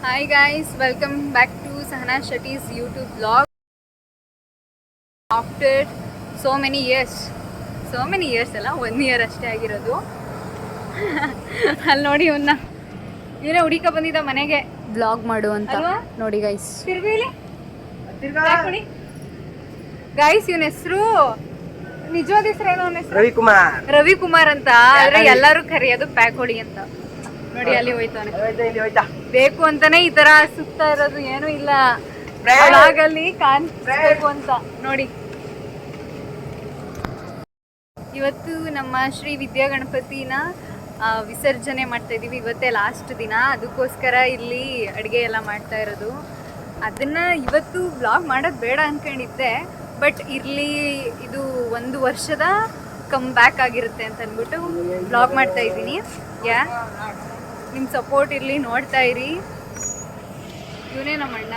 Hi guys, welcome back to Sahana Shetty's YouTube vlog. After so many years ಅಲ್ಲ 1 year ಅಷ್ಟೇ ಆಗಿರೋದು. ಅಲ್ಲಿ ನೋಡಿ ಇವನೇ ಹುಡುಕ ಬಂದಿದ್ದ ಮನೆಗೆ ಬ್ಲಾಗ್ ಮಾಡು ಅಂತ ನೋಡಿ ಗೈಸ್. ಗೈಸ್ ಇವನ ಹೆಸರು ನಿಜವಾದ ಹೆಸರು ಏನೋ ರವಿಕುಮಾರ್ ಅಂತ, ಆದ್ರೆ ಎಲ್ಲರೂ ಕರೆಯೋದು ಪ್ಯಾಕೋಳಿ ಅಂತ. ನೋಡಿ ಅಲ್ಲಿ ಹೋಯ್ತಾನೆ, ಬೇಕು ಅಂತಾನೆ ಈ ತರ ಸುತ್ತಾ ಇರೋದು, ಏನೂ ಇಲ್ಲ ಅಲ್ಲಿ ಕಾಣಿಸ್ಬೇಕು ಅಂತ. ನೋಡಿ ಇವತ್ತು ನಮ್ಮ ಶ್ರೀ ವಿದ್ಯಾ ಗಣಪತಿನ ವಿಸರ್ಜನೆ ಮಾಡ್ತಾ ಇದೀವಿ. ಇವತ್ತೇ ಲಾಸ್ಟ್ ದಿನ, ಅದಕ್ಕೋಸ್ಕರ ಇಲ್ಲಿ ಅಡುಗೆ ಎಲ್ಲ ಮಾಡ್ತಾ ಇರೋದು. ಅದನ್ನ ಇವತ್ತು ಬ್ಲಾಗ್ ಮಾಡೋದು ಬೇಡ ಅಂದ್ಕೊಂಡಿದ್ದೆ, ಬಟ್ ಇಲ್ಲಿ ಇದು 1 ವರ್ಷದ ಕಮ್ ಬ್ಯಾಕ್ ಆಗಿರುತ್ತೆ ಅಂತ ಅಂದ್ಬಿಟ್ಟು ಬ್ಲಾಗ್ ಮಾಡ್ತಾ ಇದ್ದೀನಿ. ನಿಮ್ಮ ಸಪೋರ್ಟ್ ಇರಲಿ, ನೋಡ್ತಾ ಇರಿ. ಇವನೇ ನಮ್ಮ ಅಣ್ಣ,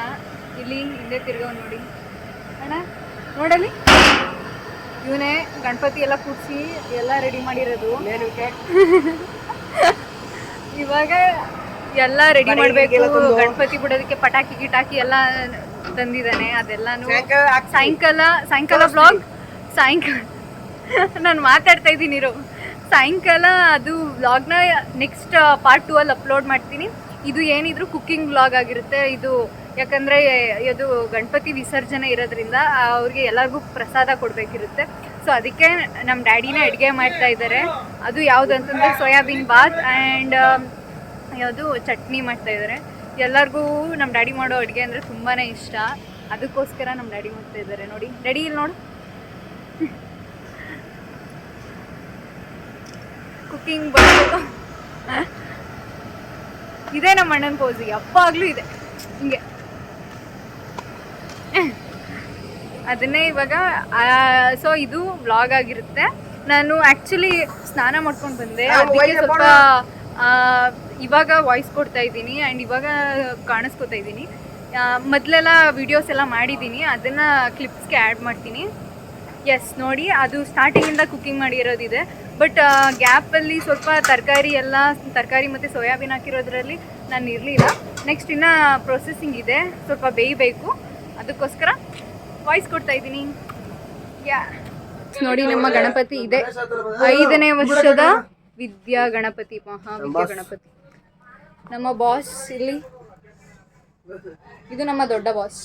ಇಲ್ಲಿ ಹಿಂದೆ ತಿರ್ಗವ್ ನೋಡಿ ಅಣ್ಣ, ನೋಡಲಿ ಇವನೇ ಗಣಪತಿ ಎಲ್ಲ ಕೂಡಿಸಿ ಎಲ್ಲ ರೆಡಿ ಮಾಡಿರೋದು. ಇವಾಗ ಎಲ್ಲ ರೆಡಿ ಮಾಡಬೇಕು, ಗಣಪತಿ ಬಿಡೋದಕ್ಕೆ ಪಟಾಕಿ ಗಿಟಾಕಿ ಎಲ್ಲ ತಂದಿದ್ದಾನೆ. ಅದೆಲ್ಲಾನು ಸಾಯಂಕಾಲ ಬ್ಲಾಗ್, ಸಾಯಂಕಾಲ ನಾನು ಮಾತಾಡ್ತಾ ಇದ್ದೀನಿ ಸಾಯಂಕಾಲ ಅದು ವ್ಲಾಗ್ನ ನೆಕ್ಸ್ಟ್ ಪಾರ್ಟ್ 2 ಅಲ್ಲಿ ಅಪ್ಲೋಡ್ ಮಾಡ್ತೀನಿ. ಇದು ಏನಿದ್ರು ಕುಕ್ಕಿಂಗ್ ವ್ಲಾಗ್ ಆಗಿರುತ್ತೆ ಇದು, ಯಾಕಂದರೆ ಇದು ಗಣಪತಿ ವಿಸರ್ಜನೆ ಇರೋದ್ರಿಂದ ಅವ್ರಿಗೆ ಎಲ್ಲರಿಗೂ ಪ್ರಸಾದ ಕೊಡಬೇಕಿರುತ್ತೆ. ಸೊ ಅದಕ್ಕೆ ನಮ್ಮ ಡ್ಯಾಡಿನೇ ಅಡುಗೆ ಮಾಡ್ತಾ ಇದ್ದಾರೆ. ಅದು ಯಾವುದು ಅಂತಂದರೆ ಸೋಯಾಬೀನ್ ಬಾತ್ ಆ್ಯಂಡ್ ಯಾವುದು ಚಟ್ನಿ ಮಾಡ್ತಾ ಇದ್ದಾರೆ. ಎಲ್ಲರಿಗೂ ನಮ್ಮ ಡ್ಯಾಡಿ ಮಾಡೋ ಅಡುಗೆ ಅಂದರೆ ತುಂಬಾ ಇಷ್ಟ, ಅದಕ್ಕೋಸ್ಕರ ನಮ್ಮ ಡ್ಯಾಡಿ ಮಾಡ್ತಾ ಇದ್ದಾರೆ. ನೋಡಿ ಡ್ಯಾಡಿ ಇಲ್ಲಿ ನೋಡು, ಕುಕ್ಕಿಂಗ್ ಬಂದು ಇದೇ ನಮ್ಮ ಅಣ್ಣನ ಪೋಸ್, ಯಾವಾಗಲೂ ಇದೆ ಹಿಂಗೆ. ಅದನ್ನೇ ಇವಾಗ ಸೊ ಇದು ವ್ಲಾಗ್ ಆಗಿರುತ್ತೆ. ನಾನು ಆ್ಯಕ್ಚುಲಿ ಸ್ನಾನ ಮಾಡ್ಕೊಂಡು ಬಂದೆ, ಅದಕ್ಕೆ ಸ್ವಲ್ಪ ಇವಾಗ ವಾಯ್ಸ್ ಕೊಡ್ತಾ ಇದ್ದೀನಿ ಆ್ಯಂಡ್ ಇವಾಗ ಕಾಣಿಸ್ಕೊತಾ ಇದ್ದೀನಿ. ಮೊದಲೆಲ್ಲ ವೀಡಿಯೋಸ್ ಎಲ್ಲ ಮಾಡಿದ್ದೀನಿ, ಅದನ್ನು ಕ್ಲಿಪ್ಸ್ಗೆ ಆ್ಯಡ್ ಮಾಡ್ತೀನಿ. ಎಸ್ ನೋಡಿ, ಅದು ಸ್ಟಾರ್ಟಿಂಗಿಂದ ಕುಕ್ಕಿಂಗ್ ಮಾಡಿರೋದಿದೆ. ಬಟ್ ಗ್ಯಾಪಲ್ಲಿ ಸ್ವಲ್ಪ ತರಕಾರಿ ಮತ್ತು ಸೋಯಾಬೀನ್ ಹಾಕಿರೋದ್ರಲ್ಲಿ ನಾನು ಇರಲಿಲ್ಲ. ನೆಕ್ಸ್ಟ್ ಇನ್ನೂ ಪ್ರೊಸೆಸಿಂಗ್ ಇದೆ, ಸ್ವಲ್ಪ ಬೇಯಬೇಕು, ಅದಕ್ಕೋಸ್ಕರ ವಾಯ್ಸ್ ಕೊಡ್ತಾ ಇದ್ದೀನಿ. ನೋಡಿ ನಮ್ಮ ಗಣಪತಿ ಇದೆ, 5ನೇ ವರ್ಷದ ವಿದ್ಯಾ ಗಣಪತಿ, ಮಹಾವಿದ್ಯಾ ಗಣಪತಿ. ನಮ್ಮ ಬಾಸ್ ಇಲ್ಲಿ, ಇದು ನಮ್ಮ ದೊಡ್ಡ ಬಾಸ್.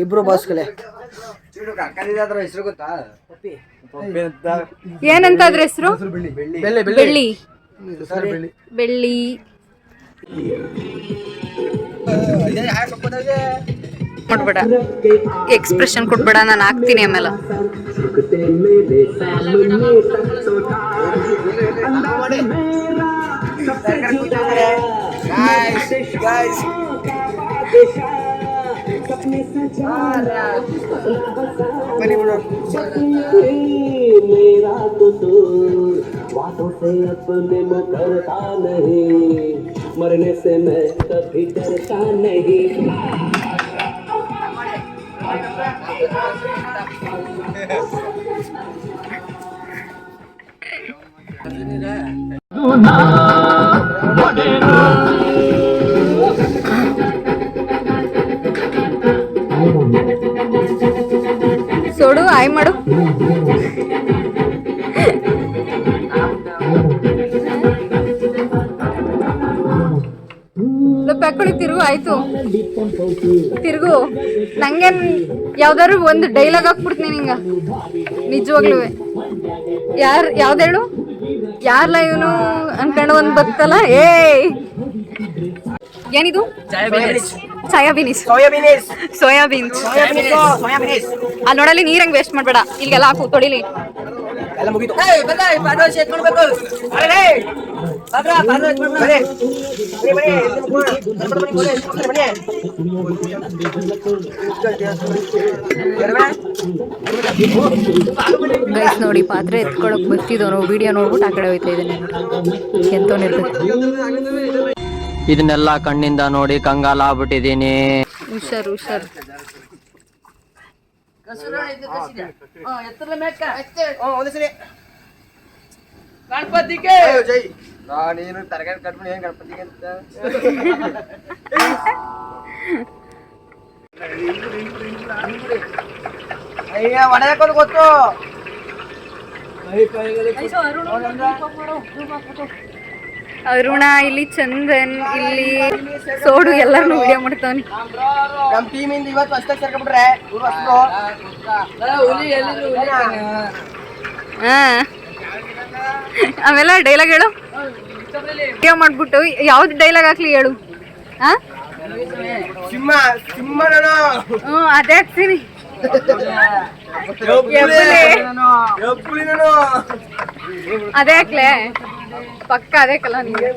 ಇಬ್ರು ಬಾಸ್ಗಳೇ. ಏನಂತ ಅದ್ರ ಹೆಸರು? ಬೆಳ್ಳಿ. ಕೊಡ್ಬೇಡ, ಎಕ್ಸ್ಪ್ರೆಷನ್ ಕೊಡ್ಬೇಡ, ನಾನು ಹಾಕ್ತೀನಿ ಆಮೇಲೆ. मेरा कसूर बातों से अपने में करता नहीं, मरने से मैं कभी डरता नहीं. ಸೋಡು ಆಯ್ ಮಾಡು. ಪ್ಯಾಕೊಳ್ಳಿ, ತಿರುಗು. ಆಯ್ತು ತಿರುಗು. ನಂಗೆ ಯಾವ್ದಾದ್ರು ಒಂದು ಡೈಲಾಗ್ ಹಾಕ್ಬಿಡ್ತೀನಿ ನಿಂಗ, ನಿಜವಾಗ್ಲೂ. ಯಾವ್ದೇಳು, ಯಾರ್ಲ ಇವನು ಅನ್ಕೊಂಡು ಒಂದು ಬರ್ತಲ್ಲ. ಏನಿದು? ಸೋಯಾಬೀನ್ಸ್. ಅಲ್ಲಿ ನೋಡಲ್ಲಿ ನೀರಂಗೆ ವೇಸ್ಟ್ ಮಾಡಬೇಡ, ಇಲ್ಲಿಗೆಲ್ಲ ಹಾಕು, ತೊಳಿಲಿ. ಗೈಸ್ ನೋಡಿ, ಪಾತ್ರೆ ಎತ್ಕೊಳಕ್ ಬರ್ತಿದ್ದವನು ವಿಡಿಯೋ ನೋಡ್ಬಿಟ್ಟು ಆ ಕಡೆ ಹೋಯ್ತಾ ಇದ್ದಾನೆ. ಎಂತವನಿರ್ಬೇಕು. ಇದನ್ನೆಲ್ಲ ಕಣ್ಣಿಂದ ನೋಡಿ ಕಂಗಾಲ ಆಗ್ಬಿಟ್ಟಿದೀನಿ. ಹುಷಾರು. ಗಣಪತಿಗೆ ನೀನು ತರಕಾರಿ ಕಟ್ಬಿಡಿ ಏನ್ ಗಣಪತಿಗೆ ಅಂತ ಅಯ್ಯ ಒಡೆಯಕೋದು ಗೊತ್ತು ಅರುಣ ಇಲ್ಲಿ ಚಂದನ್ ಇಲ್ಲಿ ಸೋಡು ಎಲ್ಲಾರು ವಿಡಿಯೋ ಮಾಡ್ತಾವನಿ. ನಮ್ ಟೀಮ್ ಇಂದ ಇವತ್ತು ಅಷ್ಟೇ ಸೇರ್ಕೊಂಡ್ಬಿಟ್ರೆ ಆಮೇಲೆ ಡೈಲಾಗ್ ಹೇಳು. ವಿಡಿಯೋ ಮಾಡ್ಬಿಟ್ಟು ಯಾವ್ದು ಡೈಲಾಗ್ ಹಾಕ್ಲಿ ಹೇಳು. ಸಿಂಹ ಸಿಂಹ ನಾನು ಅದೇ ಹಾಕ್ತೀನಿ. ಅದೇ ಹಾಕ್ಲೆ ಪಕ್ಕ ಅದೇ ಕಲ ನಿಮಗೆ.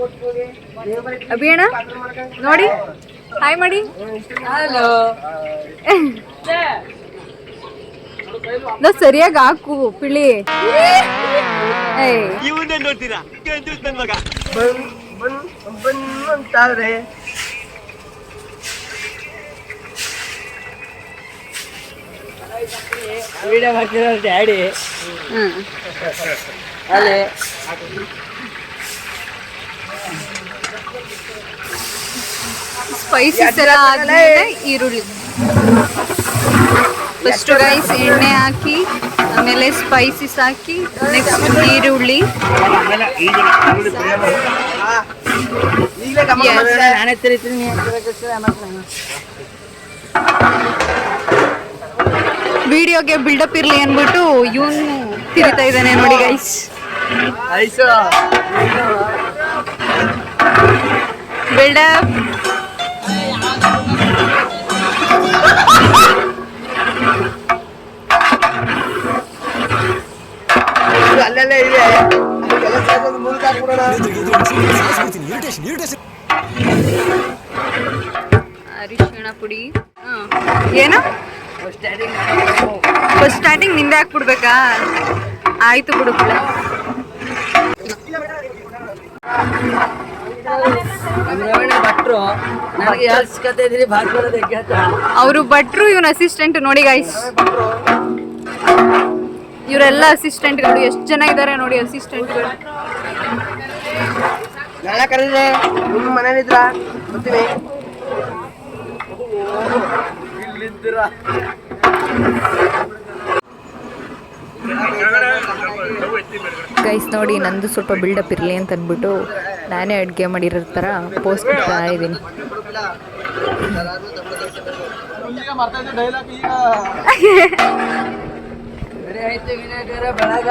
ಅಭಿಯಣ್ಣ ನೋಡಿ ಹಾಯ್ ಮಾಡಿ. ಸರಿಯಾಗಿ ಹಾಕು ಪಿಳಿ. ಅಂತಾದ್ರೆ ವಿಡಿಯೋ ಮಾಡ್ತಿರೋ ಡ್ಯಾಡಿ ಅಲ್ಲೇ ಸ್ಪೈಸಸ್ ಎಲ್ಲ ಆದ್ಮೇಲೆ ಈರುಳ್ಳಿ ಫಸ್ಟ್ ರೈಸ್ ಎಣ್ಣೆ ಹಾಕಿ ಆಮೇಲೆ ಸ್ಪೈಸಸ್ ಹಾಕಿ ನೆಕ್ಸ್ಟ್ ಈರುಳ್ಳಿ. ವಿಡಿಯೋಗೆ ಬಿಲ್ಡಪ್ ಇರ್ಲಿ ಅಂದ್ಬಿಟ್ಟು ಇವನು ತಿರುತ್ತಾ ಇದ್ದಾನೆ ನೋಡಿ ಗೈಸ್. ಬಿಲ್ಡಪ್ ಅಲ್ಲೆಲ್ಲ ಇದೆ ಅರಿಶಿಣ ಪುಡಿ. ಏನು ಫಸ್ಟ್ ಸ್ಟಾರ್ಟಿಂಗ್ ನಿಂದೆ ಹಾಕ್ಬಿಡ್ಬೇಕಾ? ಆಯ್ತು ಬಿಡು. ಭಟ್ರು ನನಗೆ ಯಾರು ಸಿಕ್ಕತ್ತೆ ಇದ್ರಿ ಅವರು ಭಟ್ರು, ಇವನ್ ಅಸಿಸ್ಟೆಂಟ್ ನೋಡಿ ಗೈಸ್. ಇವರೆಲ್ಲ ಅಸಿಸ್ಟೆಂಟ್ಗಳು. ಎಷ್ಟು ಜನ ಇದ್ದಾರೆ ನೋಡಿ ಅಸಿಸ್ಟೆಂಟ್ಗಳು. ನಾಳೆ ಕರೆದ್ರೆ ನಿಮ್ಮ ಮನೇಲಿದ್ರ ಬರ್ತೀವಿ. ಗೈಸ್ ನೋಡಿ ನಂದು ಸ್ವಲ್ಪ ಬಿಲ್ಡಪ್ ಇರಲಿ ಅಂತ ಅಂದ್ಬಿಟ್ಟು ನಾನೇ ಅಡುಗೆ ಮಾಡಿರೋ ಥರ ಪೋಸ್ಟ್ ಕೊಡ್ತಾ ಇದ್ದೀನಿ. ಬೆಳಗ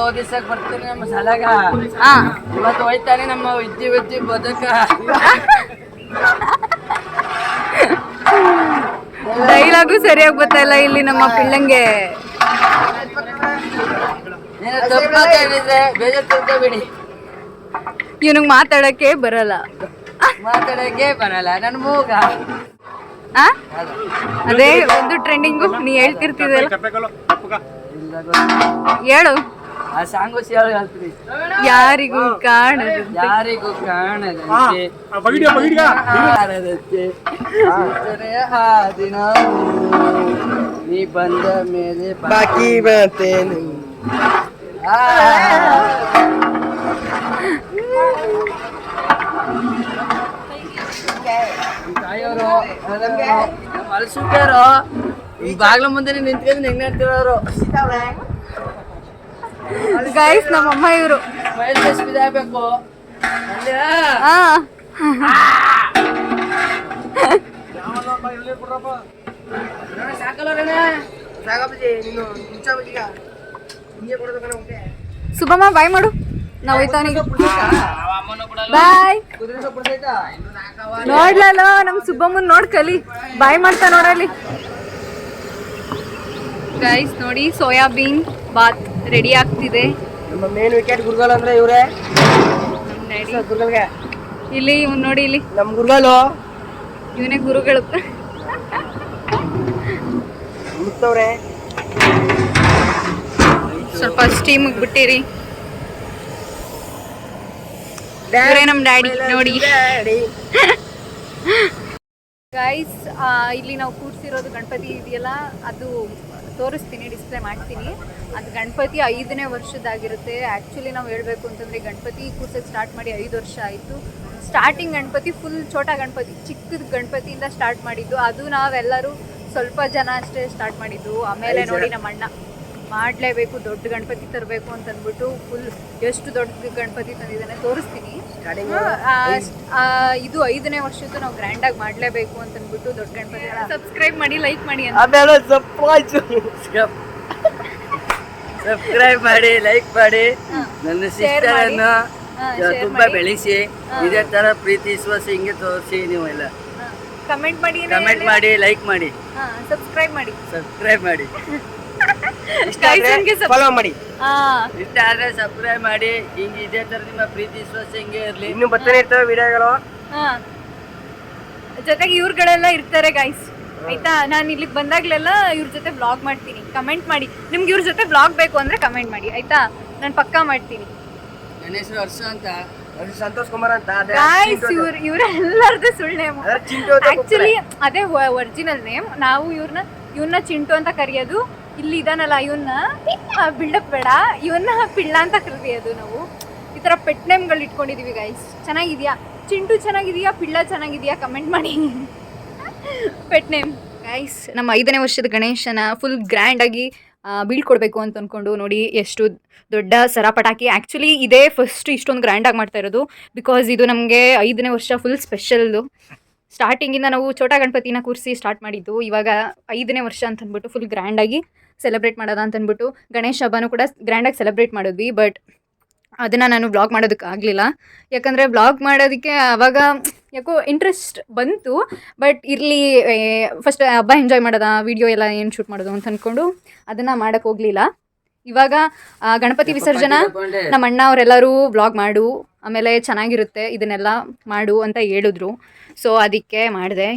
ಓದಿಸಕ್ ಬರ್ತೀನಿ ನಮ್ಮ ಸಲಾಗ ಇವತ್ತು ಹೋಯ್ತಾನೆ ನಮ್ಮ ವಿದ್ಯೆ ಬದುಕ. ಡೈಲಾಗು ಸರಿಯಾಗಿ ಬರ್ತಾ ಇಲ್ಲ ಇಲ್ಲಿ ನಮ್ಮ ಪಿಳ್ಳಂಗೆ. ಬೇಜಾರ್ ತಿಳ್ಕೊಬೇಡಿ, ಇವನಿಗೆ ಮಾತಾಡಕ್ಕೆ ಬರಲ್ಲ ನನ್ನ ಮೂಗ. ಅದೇ ಒಂದು ಟ್ರೆಂಡಿಂಗು ನೀ ಹೇಳ್ತಿರ್ತಿದ್ದಲ್ಲ, ಹೇಳು. ಆ ಸಾಂಗು ಹೇಳ್ತೀರಿ. ಯಾರಿಗೂ ಕಾಣದಂತೆ ದಿನ ನೀ ಬಂದ ಮೇಲೆ ಬಾಕಿ ಬರ್ತೇನೆ. ಮಲ್ಸುಟ್ಟಾರು ಬಾಗ್ಲ ಮುಂದೆ ನಿಂತ್ಕೊಂಡು ಹೆಂಗ್ ನಡ್ತಿರೋರು ಗೈಸ್. ನಮ್ಮಮ್ಮ ಇವರು ಆಗ್ಬೇಕು. ಸುಬ್ಬಮ್ಮ ಬಾಯ್ ಮಾಡು. ನಾವು ಹೋಯ್ತಾವನಿಗೆ ಬಾಯ್. ನೋಡ್ಲಲ್ಲ ನಮ್ ಸುಬ್ಬಮ್ಮನ್ ನೋಡ್ ಕಲಿ. ಬಾಯ್ ಮಾಡ್ತಾ ನೋಡಲಿ ಗೈಸ್. ನೋಡಿ ಸೋಯಾಬೀನ್ ಬಾತ್ ರೆಡಿ ಆಗ್ತಿದೆ. ನಮ್ಮ ಮೇನ್ ವಿಕೆಟ್ ಗುರುಗಳು ಅಂದ್ರೆ ಇವ್ರೆ. ಗುರುಗಳಿಗೆ ಇಲ್ಲಿ ಇವ್ನು ನೋಡಿ, ಇಲ್ಲಿ ನಮ್ ಗುರುಗಳು, ಇವನೇ ಗುರುಗಳು. ಮುತ್ತವ್ರೆ ಸ್ವಲ್ಪ ಸ್ಟೀಮ್ ಬಿಟ್ಟಿರಿ. ಇವರೇ ನಮ್ ಡ್ಯಾಡಿ ನೋಡಿ ಗೈಸ್. ಇಲ್ಲಿ ನಾವು ಕೂಡ್ಸಿರೋದು ಗಣಪತಿ ಇದೆಯಲ್ಲ, ಅದು ತೋರಿಸ್ತೀನಿ, ಡಿಸ್ಪ್ಲೇ ಮಾಡ್ತೀನಿ. ಅದು ಗಣಪತಿ 5ನೇ ವರ್ಷದಾಗಿರುತ್ತೆ. ಆ್ಯಕ್ಚುಲಿ ನಾವು ಹೇಳಬೇಕು ಅಂತಂದರೆ ಗಣಪತಿ ಕೂರ್ಸೋದು ಸ್ಟಾರ್ಟ್ ಮಾಡಿ 5 ವರ್ಷ ಆಯಿತು. ಸ್ಟಾರ್ಟಿಂಗ್ ಗಣಪತಿ ಫುಲ್ ಛೋಟ ಗಣಪತಿ, ಚಿಕ್ಕದ ಗಣಪತಿಯಿಂದ ಸ್ಟಾರ್ಟ್ ಮಾಡಿದ್ದು. ಅದು ನಾವೆಲ್ಲರೂ ಸ್ವಲ್ಪ ಜನ ಅಷ್ಟೇ ಸ್ಟಾರ್ಟ್ ಮಾಡಿದ್ದು. ಆಮೇಲೆ ನೋಡಿ ನಮ್ಮ ಅಣ್ಣ ಮಾಡಲೇಬೇಕು, ದೊಡ್ಡ ಗಣಪತಿ ತರಬೇಕು ಅಂತಂದ್ಬಿಟ್ಟು ಫುಲ್ ಎಷ್ಟು ದೊಡ್ಡ ಗಣಪತಿ ತಂದಿದ್ದಾನೆ ತೋರಿಸ್ತೀನಿ. ಇದು 5ನೇ ವರ್ಷದ್ದು ನಾವು ಗ್ರ್ಯಾಂಡಾಗಿ ಮಾಡಲೇಬೇಕು ಅಂತಂದ್ಬಿಟ್ಟು ದೊಡ್ಡ ಗಣಪತಿ. ಸಬ್ಸ್ಕ್ರೈಬ್ ಮಾಡಿ, ಲೈಕ್ ಮಾಡಿ ಅಂತ. ಸಬ್ಸ್ಕ್ರೈಬ್ ಮಾಡಿ, ಲೈಕ್ ಮಾಡಿ, ನನ್ನ ಸಿಸ್ಟರ್ ಅನ್ನು ತುಂಬಾ ಬೆಳೆಸಿ, ಇದೇ ತರ ಪ್ರೀತಿ ವಿಶ್ವಾಸ ಹಿಂಗೆ ತೋರಿಸಿ. ನೀವು ಎಲ್ಲ ಕಮೆಂಟ್ ಮಾಡಿ, ಲೈಕ್ ಮಾಡಿ, ಸಬ್ಸ್ಕ್ರೈಬ್ ಮಾಡಿ ಫಾಲೋ ಮಾಡಿ. ಇಷ್ಟ ಆದ್ರೆ ಸಬ್ಸ್ಕ್ರೈಬ್ ಮಾಡಿ. ಹಿಂಗೆ ಇದೇ ತರ ನಿಮ್ಮ ಪ್ರೀತಿ ವಿಶ್ವಾಸ ಹಿಂಗೆ ಇರ್ಲಿ. ಇನ್ನು ಬರ್ತಾನೆ ಇರ್ತವೆ ವಿಡಿಯೋಗಳು. ಜೊತೆಗೆ ಇವ್ರುಗಳೆಲ್ಲ ಇರ್ತಾರೆ ಗೈಸ್, ಆಯ್ತಾ? ನಾನು ಇಲ್ಲಿಗೆ ಬಂದಾಗ್ಲೆಲ್ಲ ಇವ್ರ ಜೊತೆ ವ್ಲಾಗ್ ಮಾಡ್ತೀನಿ. ಕಮೆಂಟ್ ಮಾಡಿ, ನಿಮ್ಗೆ ಇವ್ರ ಜೊತೆ ವ್ಲಾಗ್ ಬೇಕು ಅಂದ್ರೆ ಕಮೆಂಟ್ ಮಾಡಿ, ಆಯ್ತಾ? ನಾನು ಪಕ್ಕಾ ಮಾಡ್ತೀನಿ. ನನ್ನ ಹೆಸರು ಹರ್ಷ ಅಂತ, ಸಂತೋಷ್ ಕುಮಾರ್ ಅಂತ. ಗೈಸ್ ಇವರೆಲ್ಲರದ್ದು ಸುಳ್ಳು ನೇಮ್. ಆಕ್ಚುಲಿ ಅದೇ ಒರಿಜಿನಲ್ ನೇಮ್. ನಾವು ಇವನ್ನ ಚಿಂಟು ಅಂತ ಕರೆಯೋದು. ಇಲ್ಲಿ ಇದಾನಲ್ಲ ಇವನ್ನ ಬಿಲ್ಡಪ್ ಬೇಡ, ಇವನ್ನ ಪಿಳ್ಳ ಅಂತ ಕರೆಯೋದು. ನಾವು ಈ ಥರ ಪೆಟ್ ನೇಮ್ಗಳು ಇಟ್ಕೊಂಡಿದೀವಿ ಗೈಸ್. ಚೆನ್ನಾಗಿದ್ಯಾ ಚಿಂಟು? ಚೆನ್ನಾಗಿದೆಯಾ ಪಿಳ್ಳ? ಚೆನ್ನಾಗಿದೆಯಾ? ಕಮೆಂಟ್ ಮಾಡಿ. Pet name guys. ನಮ್ಮ 5ನೇ ವರ್ಷದ ಗಣೇಶನ ಫುಲ್ ಗ್ರ್ಯಾಂಡಾಗಿ ಬೀಳ್ಕೊಡ್ಬೇಕು ಅಂತ ಅಂದ್ಕೊಂಡು ನೋಡಿ ಎಷ್ಟು ದೊಡ್ಡ ಸರ ಪಟಾಕಿ. ಆ್ಯಕ್ಚುಲಿ ಇದೇ ಫಸ್ಟ್ ಇಷ್ಟೊಂದು ಗ್ರ್ಯಾಂಡಾಗಿ ಮಾಡ್ತಾ ಇರೋದು. ಬಿಕಾಸ್ ಇದು ನಮಗೆ 5ನೇ ವರ್ಷ ಫುಲ್ ಸ್ಪೆಷಲ್ದು. ಸ್ಟಾರ್ಟಿಂಗಿಂದ ನಾವು ಛೋಟ ಗಣಪತಿನ ಕೂರಿಸಿ ಸ್ಟಾರ್ಟ್ ಮಾಡಿದ್ದು. ಇವಾಗ 5ನೇ ವರ್ಷ ಅಂತ ಅಂದ್ಬಿಟ್ಟು ಫುಲ್ ಗ್ರ್ಯಾಂಡಾಗಿ ಸೆಲೆಬ್ರೇಟ್ ಮಾಡೋದ ಅಂತ ಅಂದ್ಬಿಟ್ಟು ಗಣೇಶ ಹಬ್ಬನೂ ಕೂಡ ಗ್ರ್ಯಾಂಡಾಗಿ ಸೆಲೆಬ್ರೇಟ್ ಮಾಡಿದ್ವಿ. ಬಟ್ ಅದನ್ನು ನಾನು ವ್ಲಾಗ್ ಮಾಡೋದಕ್ಕೆ ಆಗಲಿಲ್ಲ. ಯಾಕಂದರೆ ವ್ಲಾಗ್ ಮಾಡೋದಕ್ಕೆ ಆವಾಗ ಯಾಕೋ ಇಂಟ್ರೆಸ್ಟ್ ಬಂತು. ಬಟ್ ಇರಲಿ, ಫಸ್ಟ್ ಹಬ್ಬ ಎಂಜಾಯ್ ಮಾಡೋದ, ವೀಡಿಯೋ ಎಲ್ಲ ಏನು ಶೂಟ್ ಮಾಡೋದು ಅಂತ ಅಂದ್ಕೊಂಡು ಅದನ್ನು ಮಾಡೋಕ್ಕೆ ಹೋಗಲಿಲ್ಲ. ಇವಾಗ ಗಣಪತಿ ವಿಸರ್ಜನಾ ನಮ್ಮ ಅಣ್ಣ ಅವರೆಲ್ಲರೂ ವ್ಲಾಗ್ ಮಾಡು, ಆಮೇಲೆ ಚೆನ್ನಾಗಿರುತ್ತೆ ಇದನ್ನೆಲ್ಲ ಮಾಡು ಅಂತ ಹೇಳಿದ್ರು. ಸೊ ಅದಕ್ಕೆ ಮಾಡಿದೆ.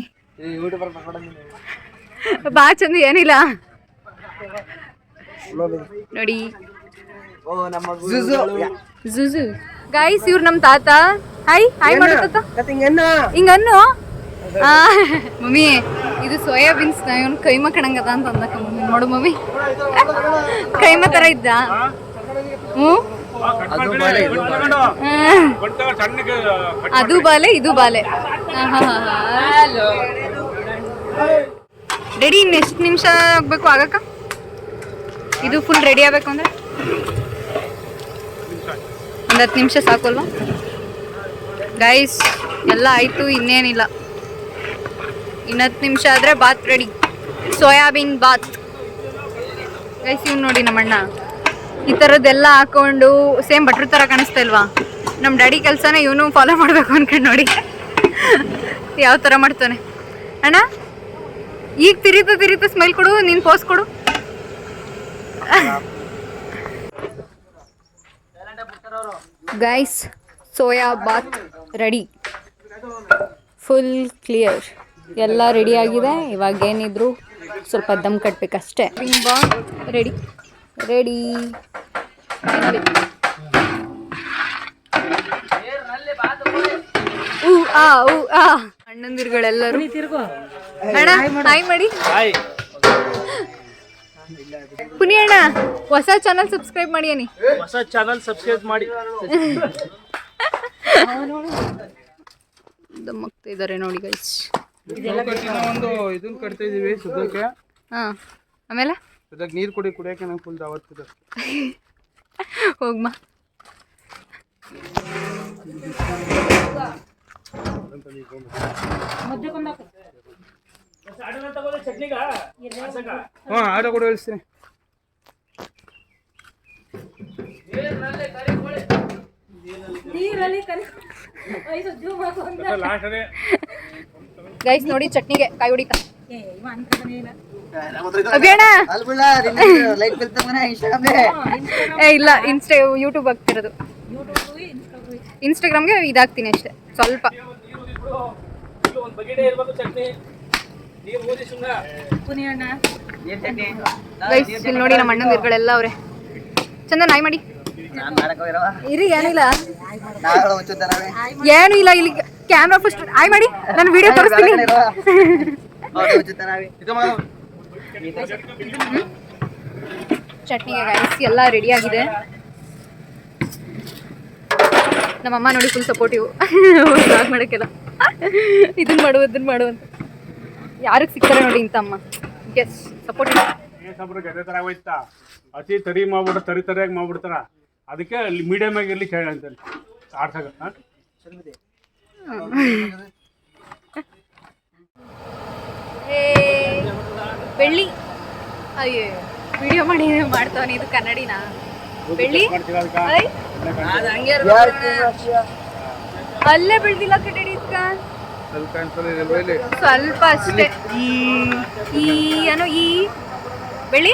ಬಾ ಚಂದ, ಏನಿಲ್ಲ ನೋಡಿ. ಜುಜು ಗೈಸ್, ಇವ್ರು ನಮ್ಮ ತಾತ. ಹಾಯ್ ಮಾಡೋ ತಾತ, ಹಿಂಗನ್ನು. ಮಮ್ಮಿ ಇದು ಸೋಯಾಬೀನ್ಸ್ ಇವನು ಕೈಮ ಕಣಂಗದ ಅಂತ ಅಂದಕ್ಕ ಮಮ್ಮಿ. ನೋಡು ಮಮ್ಮಿ, ಕೈಮ ಥರ ಇದ್ದ. ಅದು ಬಾಲೆ, ಇದು ಬಾಲೆ. ರೆಡಿ. ಇನ್ನು ಎಷ್ಟು ನಿಮಿಷ ಆಗಬೇಕು ಆಗಕ್ಕ? ಇದು ಫುಲ್ ರೆಡಿ ಆಗಬೇಕು ಅಂದರೆ ಒಂದು 10 ನಿಮಿಷ ಸಾಕಲ್ವಾ ಗೈಸ್? ಎಲ್ಲ ಆಯಿತು, ಇನ್ನೇನಿಲ್ಲ. ಇನ್ನು 10 ನಿಮಿಷ ಆದರೆ bath ready, soybean bath guys. ಇವ್ನು ನೋಡಿ ನಮ್ಮಣ್ಣ ಈ ಥರದ್ದೆಲ್ಲ ಹಾಕೊಂಡು ಸೇಮ್ ಭಟ್ರ ಥರ ಕಾಣಿಸ್ತಾ ಇಲ್ವಾ? ನಮ್ಮ ಡ್ಯಾಡಿ ಕೆಲಸನೇ ಇವನು ಫಾಲೋ ಮಾಡಬೇಕು ಅನ್ಕೊಂಡು ನೋಡಿ ಯಾವ ಥರ ಮಾಡ್ತಾನೆ. ಅಣ್ಣ ಈಗ ತಿರುತು ಸ್ಮೈಲ್ ಕೊಡು, ನೀನು ಪೋಸ್ ಕೊಡು. Guys, soya bath ready, full clear, ಎಲ್ಲ ರೆಡಿ ಆಗಿದೆ. ಇವಾಗ ಏನಿದ್ರು ಸ್ವಲ್ಪ ದಮ್ ಕಟ್ಟಬೇಕಷ್ಟೇ. Bath ready ready. ಅಣ್ಣಂದಿರುಗಳೆಲ್ಲರೂ ಅಣ್ಣ ಹಾಯ್ ಮಾಡಿ. ಪುನಿ ಅಣ್ಣ ಹೊಸ ಚಾನಲ್ ಸಬ್ಸ್ಕ್ರೈಬ್ ಮಾಡಿ. ಹೊಸ ಚಾನಲ್ ಸಬ್ಸ್ಕ್ರೈಬ್ ಮಾಡಿ. ದಮ್ಮಕ್ತಾ ಇದ್ದಾರೆ ನೋಡಿ ಗೈಸ್. ಒಂದು ಇದನ್ನ ಕಟ್ತಾ ಇದೀವಿ ಸದ್ಯಕ್ಕೆ. ಆಮೇಲೆ ಸದ್ಯಕ್ಕೆ ನೀರು ಕುಡಿಯೋಕೆ ನಂಗೆ ಫುಲ್ ದಾವತ್ತಿದೆ. ಹೋಗ್ಮಾ. ಆಟೋ ಕೂಡ ಹೇಳ್ತೀನಿ. ಗೈಸ್ ನೋಡಿ ಚಟ್ನಿಗೆ ಕಾಯಿ ಹೊಡಿತಾ ಅಭಿಯಣ್ಣ. ಇಲ್ಲ, ಯೂಟ್ಯೂಬ್ ಆಗ್ತಿರೋದು. ಇನ್ಸ್ಟಾಗ್ರಾಮ್ಗೆ ಇದಾಗ್ತೀನಿ ಅಷ್ಟೇ ಸ್ವಲ್ಪ. ಗೈಸ್ ಇಲ್ಲಿ ನೋಡಿ ನಮ್ಮ ಅಣ್ಣಂದಿರುಗಳೆಲ್ಲ ಅವ್ರೆ. ಚಂದ ನಾಯಿ ಮಾಡಿ ಇರಿ. ಏನಿಲ್ಲ ಏನು ಇಲ್ಲ, ಇಲ್ಲಿ ಕ್ಯಾಮ್ರಾ ಫಸ್ಟ್ ಆಯ್ ಮಾಡಿ, ನಾನು ವಿಡಿಯೋ ತೋರಿಸ್ತೀನಿ. ಚಟ್ನಿಗೆ ಗೈಸ್ ಎಲ್ಲ ರೆಡಿಯಾಗಿದೆ. ನಮ್ಮಮ್ಮ ನೋಡಿ ಫುಲ್ ಸಪೋರ್ಟಿವ್ ಬ್ಲಾಗ್ ಮಾಡೋಕ್ಕೆಲ್ಲ. ಇದನ್ನು ಮಾಡು ಅಂತ ಯಾರಿಗೆ ಸಿಗ್ತಾರೆ ನೋಡಿ ಇಂಥ ಅಮ್ಮ. Yes supportive. ಗದೆ ಥರ ಹೋಯ್ತಾ ಅತಿ ತರಿ ಮಾಡ್ಬಿಟ್ರೆ ತರಿಯಾಗಿ ಮಾಡ್ಬಿಡ್ತಾರ. ಅದಕ್ಕೆ ಅಲ್ಲಿ ಮೀಡಿಯಮ್ ಆಗಿ ಇರಲಿ ಕೇಳ ಅಂತ ಆಡ್ಸಾಗ. ಬೆಳ್ಳಿ ಅಯ್ಯೋ ವಿಡಿಯೋ ಮಾಡ್ತಾವನಿ. ಇದು ಕನ್ನಡಿನ ಬೆಳ್ಳಿ ಅಲ್ಲೇ ಬೆಳ್ದಿಲ್ಲ ಕನ್ನಡಿ ಸ್ವಲ್ಪ ಅಷ್ಟೇ. ಈ ಏನೋ ಈ ಬೆಳ್ಳಿ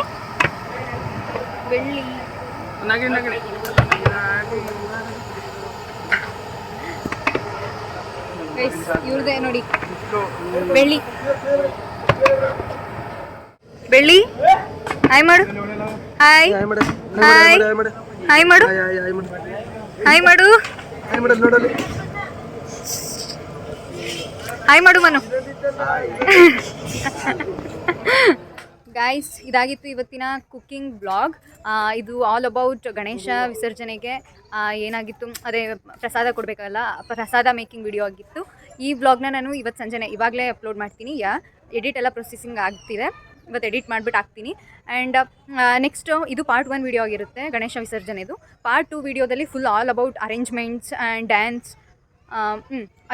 ಇವ್ರದೇ ನೋಡಿ ಬೆಳ್ಳಿ ಹಾಯ್ ಮಾಡು. ಹಾಯ್ ಹಾಯ್ ಹಾಯ್ ಮಾಡು. ಹಾಯ್ ಮಾಡು ಹಾಯ್ ಮಾಡು ಮನು. ಗಾಯ್ಸ್ ಇದಾಗಿತ್ತು ಇವತ್ತಿನ ಕುಕ್ಕಿಂಗ್ ಬ್ಲಾಗ್. ಇದು ಆಲ್ ಅಬೌಟ್ ಗಣೇಶ ವಿಸರ್ಜನೆಗೆ ಏನಾಗಿತ್ತು ಅದೇ ಪ್ರಸಾದ ಕೊಡಬೇಕಲ್ಲ, ಪ್ರಸಾದ ಮೇಕಿಂಗ್ ವಿಡಿಯೋ ಆಗಿತ್ತು. ಈ ಬ್ಲಾಗ್ನ ನಾನು ಇವತ್ತು ಸಂಜೆನೇ ಇವಾಗಲೇ ಅಪ್ಲೋಡ್ ಮಾಡ್ತೀನಿ. ಎಡಿಟ್ ಎಲ್ಲ ಪ್ರೊಸೆಸಿಂಗ್ ಆಗ್ತಿದೆ, ಇವತ್ತು ಎಡಿಟ್ ಮಾಡಿಬಿಟ್ಟು ಹಾಕ್ತೀನಿ. ಆ್ಯಂಡ್ ನೆಕ್ಸ್ಟ್ ಇದು ಪಾರ್ಟ್ 1 ವಿಡಿಯೋ ಆಗಿರುತ್ತೆ ಗಣೇಶ ವಿಸರ್ಜನೆದು. ಪಾರ್ಟ್ 2 ವಿಡಿಯೋದಲ್ಲಿ full all about arrangements and dance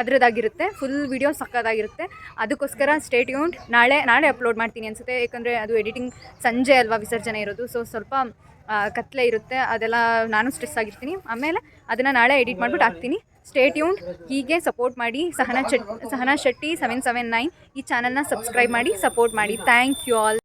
ಅದರದ್ದಾಗಿರುತ್ತೆ. ಫುಲ್ ವಿಡಿಯೋ ಸಕ್ಕದಾಗಿರುತ್ತೆ. ಅದಕ್ಕೋಸ್ಕರ ಸ್ಟೇ ಟ್ಯೂನ್ಡ್. ನಾಳೆ ಅಪ್ಲೋಡ್ ಮಾಡ್ತೀನಿ ಅನಿಸುತ್ತೆ, ಯಾಕಂದರೆ ಅದು ಎಡಿಟಿಂಗ್ ಸಂಜೆ ಅಲ್ವಾ ವಿಸರ್ಜನೆ ಇರೋದು. ಸೊ ಸ್ವಲ್ಪ ಕತ್ಲೆ ಇರುತ್ತೆ, ಅದೆಲ್ಲ ನಾನು ಸ್ಟ್ರೆಸ್ ಆಗಿರ್ತೀನಿ. ಆಮೇಲೆ ಅದನ್ನು ನಾಳೆ ಎಡಿಟ್ ಮಾಡಿಬಿಟ್ಟು ಹಾಕ್ತೀನಿ. Stay tuned. ಹೀಗೆ ಸಪೋರ್ಟ್ ಮಾಡಿ. ಸಹನಾ ಶೆಟ್ಟಿ 779 ಈ ಚಾನಲ್ನ ಸಬ್ಸ್ಕ್ರೈಬ್ ಮಾಡಿ ಸಪೋರ್ಟ್ ಮಾಡಿ. Thank you all.